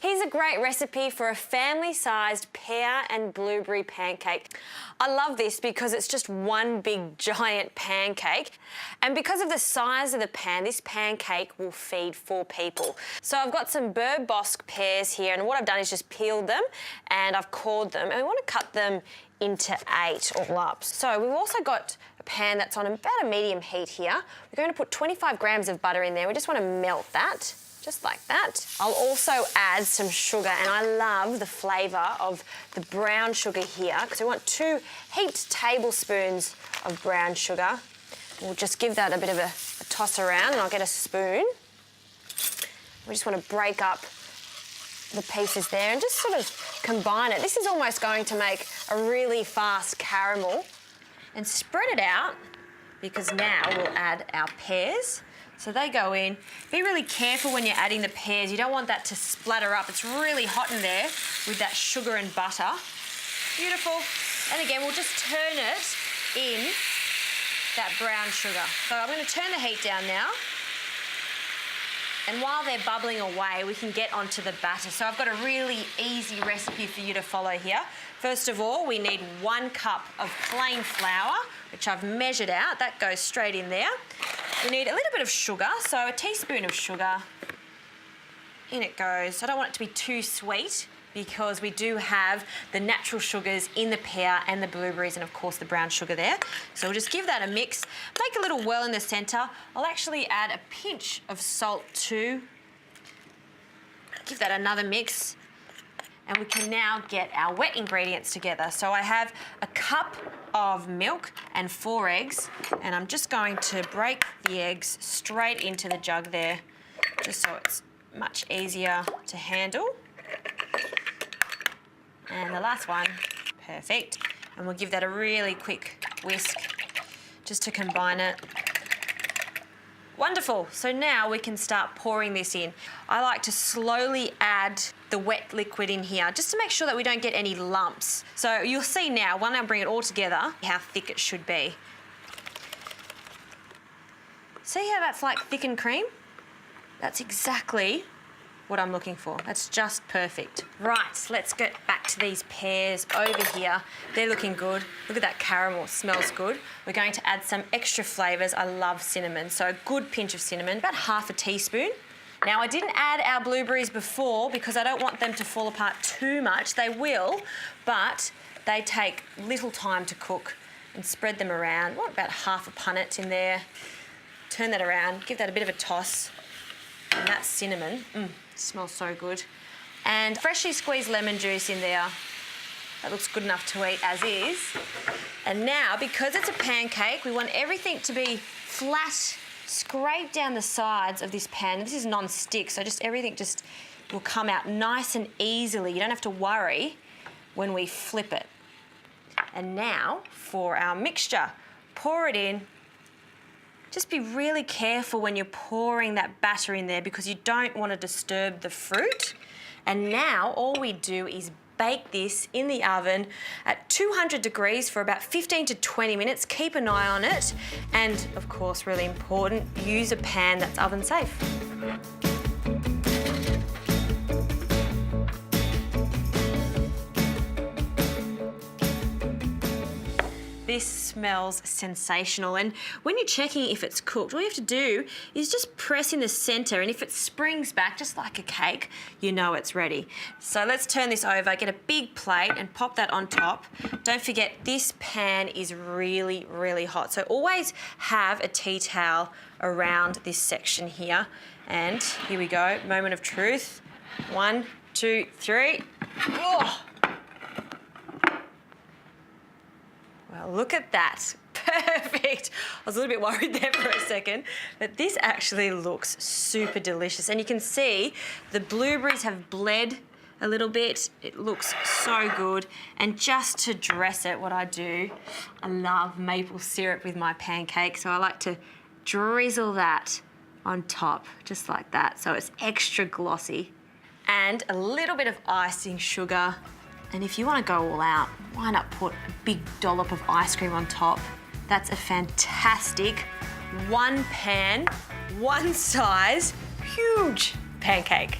Here's a great recipe for a family-sized pear and blueberry pancake. I love this because it's just one big giant pancake, and because of the size of the pan, this pancake will feed 4 people. So I've got some Bosc pears here, and what I've done is just peeled them and I've cored them, and we want to cut them into 8 all up. So we've also got a pan that's on about a medium heat here. We're going to put 25 grams of butter in there. We just want to melt that. Just like that. I'll also add some sugar, and I love the flavour of the brown sugar here because we want 2 heaped tablespoons of brown sugar. We'll just give that a bit of a toss around, and I'll get a spoon. We just want to break up the pieces there and just sort of combine it. This is almost going to make a really fast caramel. And spread it out because now we'll add our pears. So they go in. Be really careful when you're adding the pears. You don't want that to splatter up. It's really hot in there with that sugar and butter. Beautiful. And again, we'll just turn it in that brown sugar. So I'm going to turn the heat down now. And while they're bubbling away, we can get onto the batter. So I've got a really easy recipe for you to follow here. First of all, we need 1 cup of plain flour, which I've measured out. That goes straight in there. We need a little bit of sugar, so a teaspoon of sugar. In it goes. I don't want it to be too sweet because we do have the natural sugars in the pear and the blueberries and, of course, the brown sugar there. So we'll just give that a mix. Make a little well in the centre. I'll actually add a pinch of salt too. Give that another mix. And we can now get our wet ingredients together. So I have a cup of milk and 4 eggs, and I'm just going to break the eggs straight into the jug there, just so it's much easier to handle. And the last one, perfect. And we'll give that a really quick whisk just to combine it. Wonderful. So now we can start pouring this in. I like to slowly add the wet liquid in here just to make sure that we don't get any lumps. So you'll see now, when I bring it all together, how thick it should be. See how that's like thickened cream? That's exactly what I'm looking for. That's just perfect. Right, let's get back to these pears over here. They're looking good. Look at that caramel, it smells good. We're going to add some extra flavours. I love cinnamon, so a good pinch of cinnamon, about ½ a teaspoon. Now, I didn't add our blueberries before because I don't want them to fall apart too much. They will, but they take little time to cook. And spread them around. Want about ½ a punnet in there. Turn that around, give that a bit of a toss. And that's cinnamon. Smells so good. And freshly squeezed lemon juice in there. That looks good enough to eat as is. And now, because it's a pancake, we want everything to be flat. Scrape down the sides of this pan. This is non-stick, so just everything just will come out nice and easily. You don't have to worry when we flip it. And now for our mixture. Pour it in. Just be really careful when you're pouring that batter in there because you don't want to disturb the fruit. And now all we do is bake this in the oven at 200 degrees for about 15 to 20 minutes. Keep an eye on it. And of course, really important, use a pan that's oven safe. This smells sensational, and when you're checking if it's cooked, all you have to do is just press in the centre, and if it springs back just like a cake, you know it's ready. So let's turn this over, get a big plate and pop that on top. Don't forget, this pan is really, really hot, so always have a tea towel around this section here. And here we go, moment of truth. 1, 2, 3. Oh! Well, look at that. Perfect. I was a little bit worried there for a second, but this actually looks super delicious. And you can see the blueberries have bled a little bit. It looks so good. And just to dress it, what I do, I love maple syrup with my pancake, so I like to drizzle that on top, just like that, so it's extra glossy. And a little bit of icing sugar. And if you want to go all out, why not put a big dollop of ice cream on top? That's a fantastic 1 pan, 1 size, huge pancake.